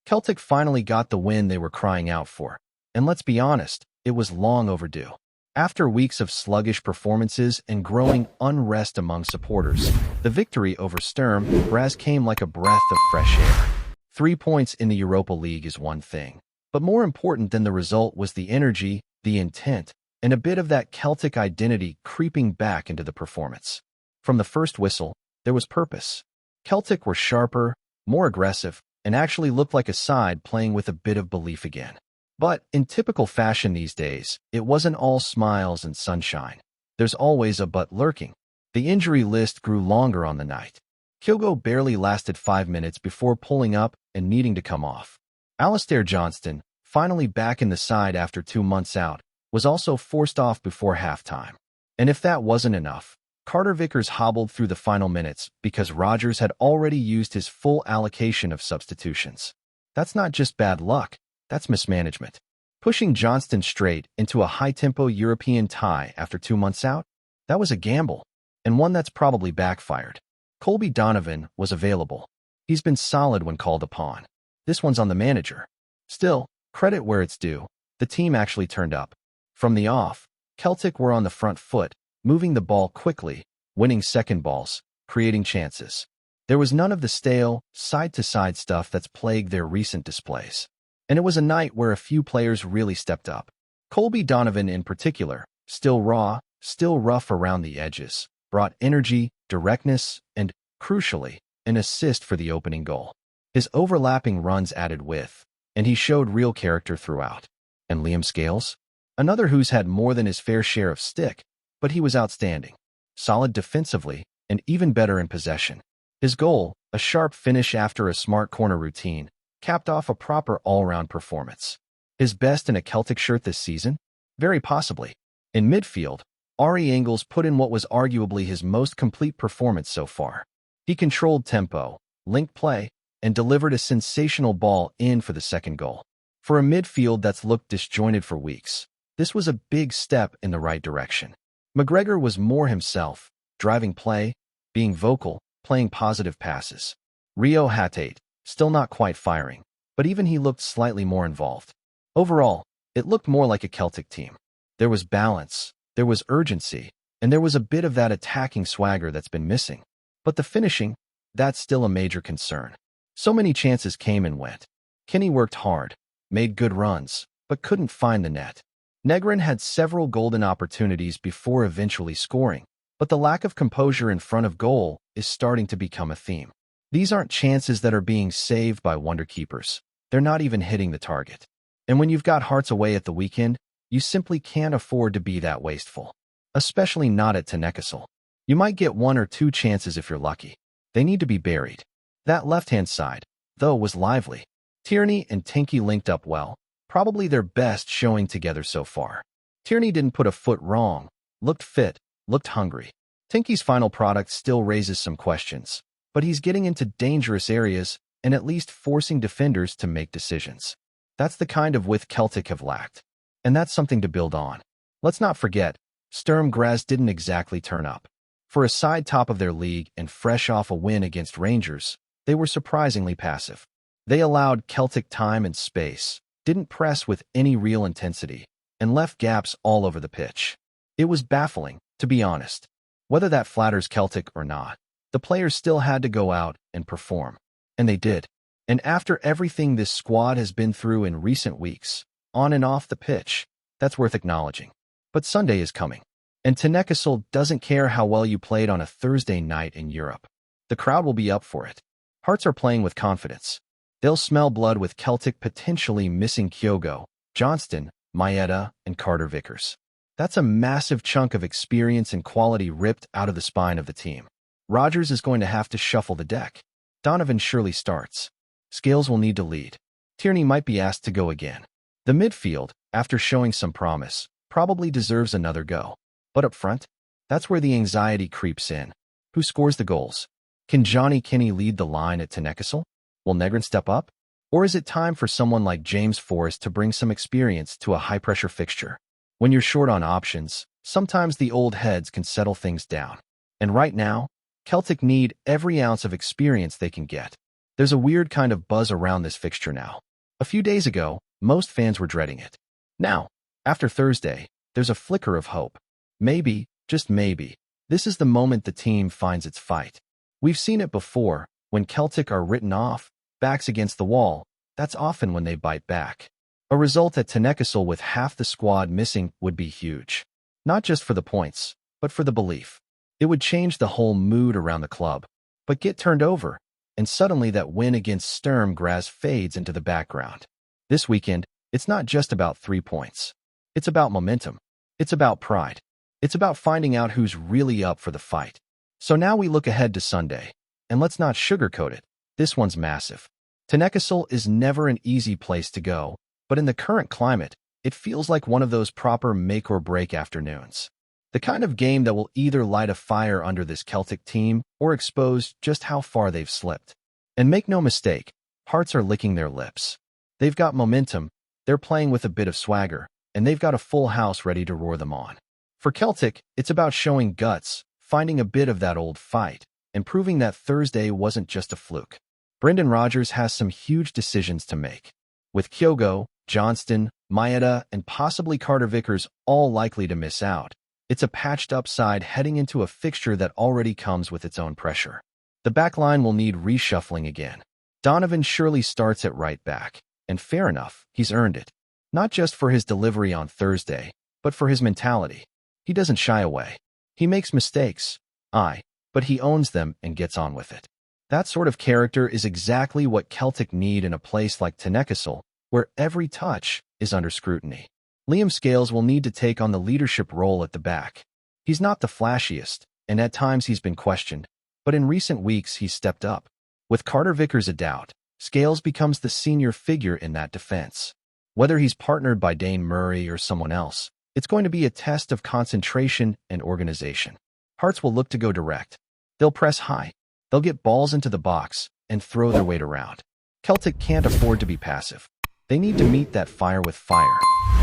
Celtic finally got the win they were crying out for. And let's be honest, it was long overdue. After weeks of sluggish performances and growing unrest among supporters, the victory over Sturm Graz came like a breath of fresh air. 3 points in the Europa League is one thing, but more important than the result was the energy, the intent, and a bit of that Celtic identity creeping back into the performance. From the first whistle, there was purpose. Celtic were sharper, more aggressive, and actually looked like a side playing with a bit of belief again. But in typical fashion these days, it wasn't all smiles and sunshine. There's always a but lurking. The injury list grew longer on the night. Kyogo barely lasted 5 minutes before pulling up and needing to come off. Alistair Johnston, finally back in the side after 2 months out, was also forced off before halftime. And if that wasn't enough, Carter Vickers hobbled through the final minutes because Rodgers had already used his full allocation of substitutions. That's not just bad luck, that's mismanagement. Pushing Johnston straight into a high-tempo European tie after 2 months out, that was a gamble, and one that's probably backfired. Colby Donovan was available. He's been solid when called upon. This one's on the manager. Still, credit where it's due, the team actually turned up. From the off, Celtic were on the front foot, moving the ball quickly, winning second balls, creating chances. There was none of the stale, side-to-side stuff that's plagued their recent displays. And it was a night where a few players really stepped up. Colby Donovan in particular, still raw, still rough around the edges, brought energy, directness, and, crucially, an assist for the opening goal. His overlapping runs added width, and he showed real character throughout. And Liam Scales? Another who's had more than his fair share of stick, but he was outstanding. Solid defensively, and even better in possession. His goal, a sharp finish after a smart corner routine, capped off a proper all-round performance. His best in a Celtic shirt this season? Very possibly. In midfield, Ari Engels put in what was arguably his most complete performance so far. He controlled tempo, linked play, and delivered a sensational ball in for the second goal. For a midfield that's looked disjointed for weeks, this was a big step in the right direction. McGregor was more himself, driving play, being vocal, playing positive passes. Rio Hatate, still not quite firing, but even he looked slightly more involved. Overall, it looked more like a Celtic team. There was balance, there was urgency, and there was a bit of that attacking swagger that's been missing. But the finishing, that's still a major concern. So many chances came and went. Kenny worked hard, made good runs, but couldn't find the net. Negrin had several golden opportunities before eventually scoring, but the lack of composure in front of goal is starting to become a theme. These aren't chances that are being saved by wonder keepers. They're not even hitting the target. And when you've got Hearts away at the weekend, you simply can't afford to be that wasteful. Especially not at Tenecastle. You might get 1 or 2 chances if you're lucky. They need to be buried. That left-hand side, though, was lively. Tierney and Tinky linked up well, probably their best showing together so far. Tierney didn't put a foot wrong, looked fit, looked hungry. Tinky's final product still raises some questions, but he's getting into dangerous areas and at least forcing defenders to make decisions. That's the kind of width Celtic have lacked, and that's something to build on. Let's not forget, Sturm Graz didn't exactly turn up. For a side top of their league and fresh off a win against Rangers, they were surprisingly passive. They allowed Celtic time and space, didn't press with any real intensity, and left gaps all over the pitch. It was baffling, to be honest. Whether that flatters Celtic or not, the players still had to go out and perform. And they did. And after everything this squad has been through in recent weeks, on and off the pitch, that's worth acknowledging. But Sunday is coming. And Tenecastle doesn't care how well you played on a Thursday night in Europe. The crowd will be up for it. Hearts are playing with confidence. They'll smell blood with Celtic potentially missing Kyogo, Johnston, Maeda, and Carter Vickers. That's a massive chunk of experience and quality ripped out of the spine of the team. Rodgers is going to have to shuffle the deck. Donovan surely starts. Scales will need to lead. Tierney might be asked to go again. The midfield, after showing some promise, probably deserves another go. But up front, that's where the anxiety creeps in. Who scores the goals? Can Johnny Kenny lead the line at Tenecastle? Will Negrin step up? Or is it time for someone like James Forrest to bring some experience to a high-pressure fixture? When you're short on options, sometimes the old heads can settle things down. And right now, Celtic need every ounce of experience they can get. There's a weird kind of buzz around this fixture now. A few days ago, most fans were dreading it. Now, after Thursday, there's a flicker of hope. Maybe, just maybe, this is the moment the team finds its fight. We've seen it before. When Celtic are written off, backs against the wall, that's often when they bite back. A result at Tynecastle with half the squad missing would be huge. Not just for the points, but for the belief. It would change the whole mood around the club. But get turned over, and suddenly that win against Sturm Graz fades into the background. This weekend, it's not just about 3 points. It's about momentum. It's about pride. It's about finding out who's really up for the fight. So now we look ahead to Sunday. And let's not sugarcoat it. This one's massive. Tynecastle is never an easy place to go, but in the current climate, it feels like one of those proper make-or-break afternoons. The kind of game that will either light a fire under this Celtic team or expose just how far they've slipped. And make no mistake, Hearts are licking their lips. They've got momentum, they're playing with a bit of swagger, and they've got a full house ready to roar them on. For Celtic, it's about showing guts, finding a bit of that old fight, and proving that Thursday wasn't just a fluke. Brendan Rodgers has some huge decisions to make. With Kyogo, Johnston, Maeda, and possibly Carter Vickers all likely to miss out, it's a patched-up side heading into a fixture that already comes with its own pressure. The backline will need reshuffling again. Donovan surely starts at right back, and fair enough, he's earned it. Not just for his delivery on Thursday, but for his mentality. He doesn't shy away. He makes mistakes, but he owns them and gets on with it. That sort of character is exactly what Celtic need in a place like Tynecastle, where every touch is under scrutiny. Liam Scales will need to take on the leadership role at the back. He's not the flashiest, and at times he's been questioned, but in recent weeks he's stepped up. With Carter Vickers a doubt, Scales becomes the senior figure in that defense. Whether he's partnered by Dane Murray or someone else, it's going to be a test of concentration and organization. Hearts will look to go direct. They'll press high. They'll get balls into the box and throw their weight around. Celtic can't afford to be passive. They need to meet that fire with fire.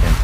And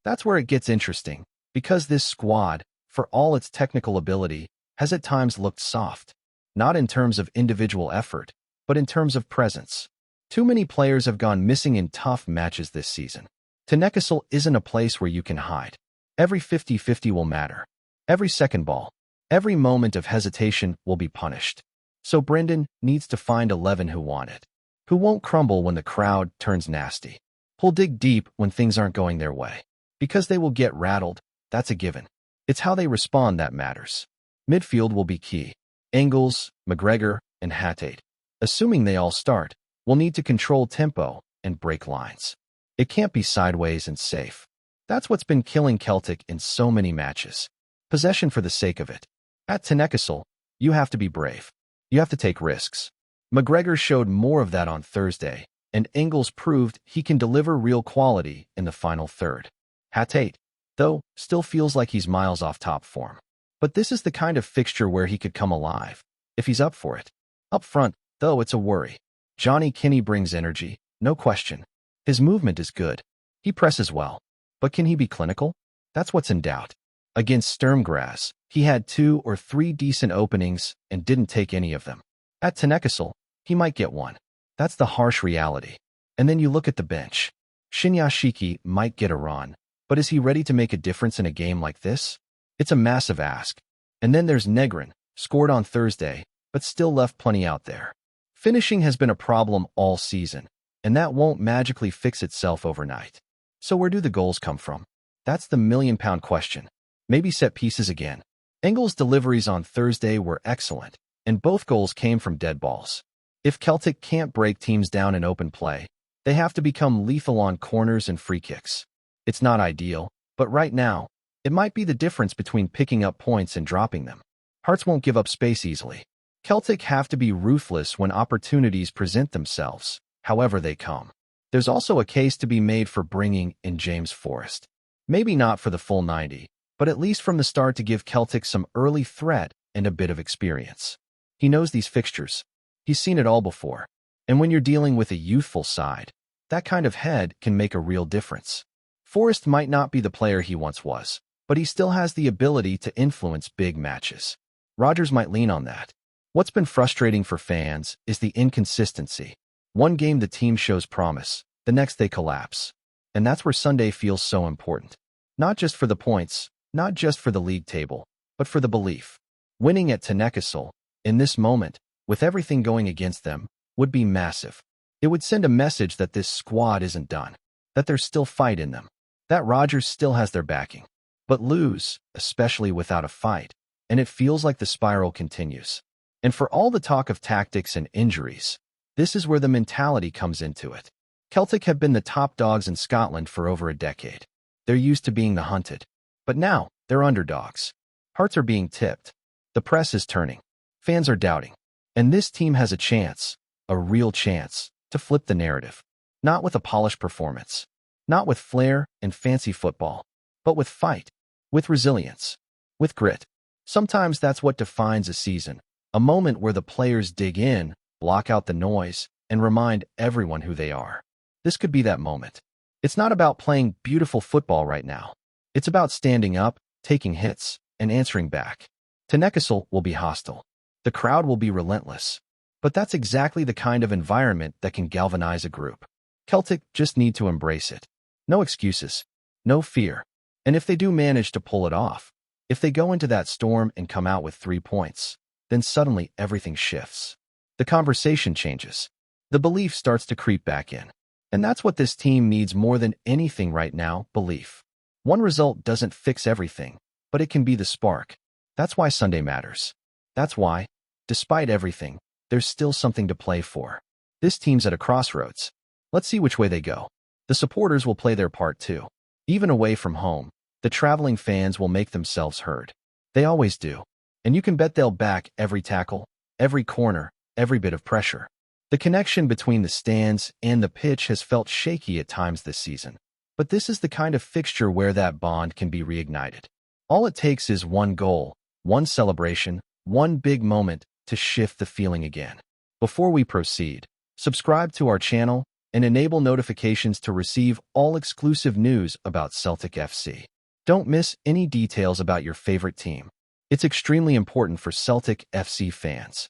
that's where it gets interesting, because this squad, for all its technical ability, has at times looked soft. Not in terms of individual effort, but in terms of presence. Too many players have gone missing in tough matches this season. Tynecastle isn't a place where you can hide. Every 50-50 will matter. Every second ball, every moment of hesitation will be punished. So Brendan needs to find 11 who want it. Who won't crumble when the crowd turns nasty. Who'll dig deep when things aren't going their way. Because they will get rattled, that's a given. It's how they respond that matters. Midfield will be key. Engels, McGregor, and Hatate. Assuming they all start, will need to control tempo and break lines. It can't be sideways and safe. That's what's been killing Celtic in so many matches. Possession for the sake of it. At Tynecastle, you have to be brave. You have to take risks. McGregor showed more of that on Thursday, and Engels proved he can deliver real quality in the final third. Hatate, though, still feels like he's miles off top form. But this is the kind of fixture where he could come alive, if he's up for it. Up front, though, it's a worry. Johnny Kinney brings energy, no question. His movement is good. He presses well. But can he be clinical? That's what's in doubt. Against Sturm Graz, he had 2 or 3 decent openings and didn't take any of them. At Tynecastle, he might get one. That's the harsh reality. And then you look at the bench. Shinyashiki might get a run, but is he ready to make a difference in a game like this? It's a massive ask. And then there's Negrin, scored on Thursday, but still left plenty out there. Finishing has been a problem all season, and that won't magically fix itself overnight. So where do the goals come from? That's the million-pound question. Maybe set pieces again. Engels' deliveries on Thursday were excellent, and both goals came from dead balls. If Celtic can't break teams down in open play, they have to become lethal on corners and free kicks. It's not ideal, but right now, it might be the difference between picking up points and dropping them. Hearts won't give up space easily. Celtic have to be ruthless when opportunities present themselves, however they come. There's also a case to be made for bringing in James Forrest. Maybe not for the full 90, but at least from the start to give Celtic some early threat and a bit of experience. He knows these fixtures. He's seen it all before. And when you're dealing with a youthful side, that kind of head can make a real difference. Forrest might not be the player he once was, but he still has the ability to influence big matches. Rodgers might lean on that. What's been frustrating for fans is the inconsistency. One game the team shows promise, the next they collapse. And that's where Sunday feels so important. Not just for the points, not just for the league table, but for the belief. Winning at TORINO, in this moment, with everything going against them, would be massive. It would send a message that this squad isn't done, that there's still fight in them, that Rodgers still has their backing. But lose, especially without a fight, and it feels like the spiral continues. And for all the talk of tactics and injuries, this is where the mentality comes into it. Celtic have been the top dogs in Scotland for over a decade. They're used to being the hunted. But now, they're underdogs. Hearts are being tipped. The press is turning. Fans are doubting. And this team has a chance, a real chance, to flip the narrative. Not with a polished performance. Not with flair and fancy football. But with fight. With resilience. With grit. Sometimes that's what defines a season. A moment where the players dig in, block out the noise, and remind everyone who they are. This could be that moment. It's not about playing beautiful football right now. It's about standing up, taking hits, and answering back. TORINO will be hostile. The crowd will be relentless. But that's exactly the kind of environment that can galvanize a group. Celtic just need to embrace it. No excuses. No fear. And if they do manage to pull it off, if they go into that storm and come out with 3 points, then suddenly everything shifts. The conversation changes. The belief starts to creep back in. And that's what this team needs more than anything right now, belief. One result doesn't fix everything, but it can be the spark. That's why Sunday matters. That's why, despite everything, there's still something to play for. This team's at a crossroads. Let's see which way they go. The supporters will play their part too. Even away from home, the traveling fans will make themselves heard. They always do. And you can bet they'll back every tackle, every corner, every bit of pressure. The connection between the stands and the pitch has felt shaky at times this season. But this is the kind of fixture where that bond can be reignited. All it takes is one goal, one celebration, one big moment to shift the feeling again. Before we proceed, subscribe to our channel and enable notifications to receive all exclusive news about Celtic FC. Don't miss any details about your favorite team. It's extremely important for Celtic FC fans.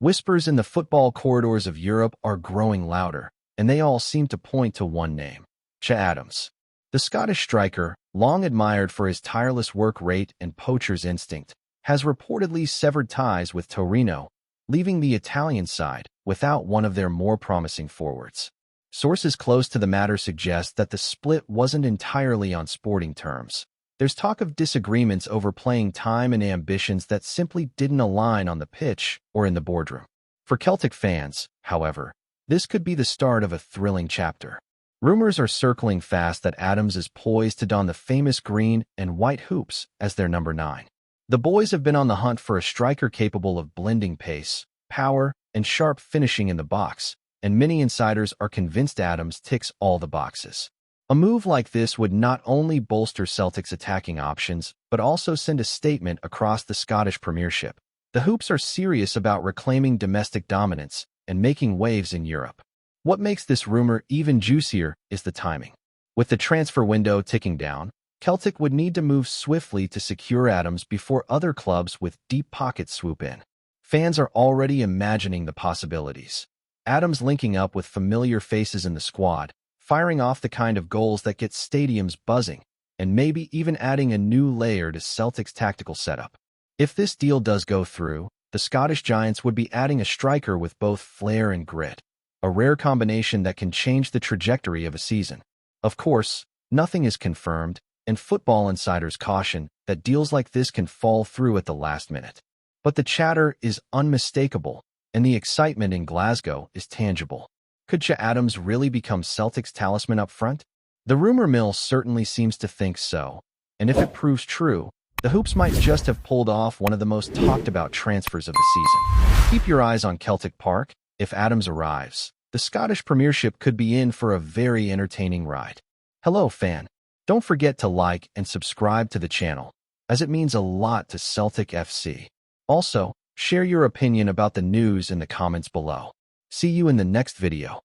Whispers in the football corridors of Europe are growing louder, and they all seem to point to one name: Che Adams. The Scottish striker, long admired for his tireless work rate and poacher's instinct, has reportedly severed ties with Torino, leaving the Italian side without one of their more promising forwards. Sources close to the matter suggest that the split wasn't entirely on sporting terms. There's talk of disagreements over playing time and ambitions that simply didn't align on the pitch or in the boardroom. For Celtic fans, however, this could be the start of a thrilling chapter. Rumors are circling fast that Adams is poised to don the famous green and white hoops as their number 9. The boys have been on the hunt for a striker capable of blending pace, power, and sharp finishing in the box, and many insiders are convinced Adams ticks all the boxes. A move like this would not only bolster Celtic's attacking options, but also send a statement across the Scottish Premiership. The Hoops are serious about reclaiming domestic dominance and making waves in Europe. What makes this rumor even juicier is the timing. With the transfer window ticking down, Celtic would need to move swiftly to secure Adams before other clubs with deep pockets swoop in. Fans are already imagining the possibilities. Adams linking up with familiar faces in the squad, firing off the kind of goals that get stadiums buzzing, and maybe even adding a new layer to Celtic's tactical setup. If this deal does go through, the Scottish Giants would be adding a striker with both flair and grit, a rare combination that can change the trajectory of a season. Of course, nothing is confirmed, and football insiders caution that deals like this can fall through at the last minute. But the chatter is unmistakable, and the excitement in Glasgow is tangible. Could Che Adams really become Celtic's talisman up front? The rumor mill certainly seems to think so, and if it proves true, the Hoops might just have pulled off one of the most talked about transfers of the season. Keep your eyes on Celtic Park. If Adams arrives, the Scottish Premiership could be in for a very entertaining ride. Hello, fan. Don't forget to like and subscribe to the channel, as it means a lot to Celtic FC. Also, share your opinion about the news in the comments below. See you in the next video.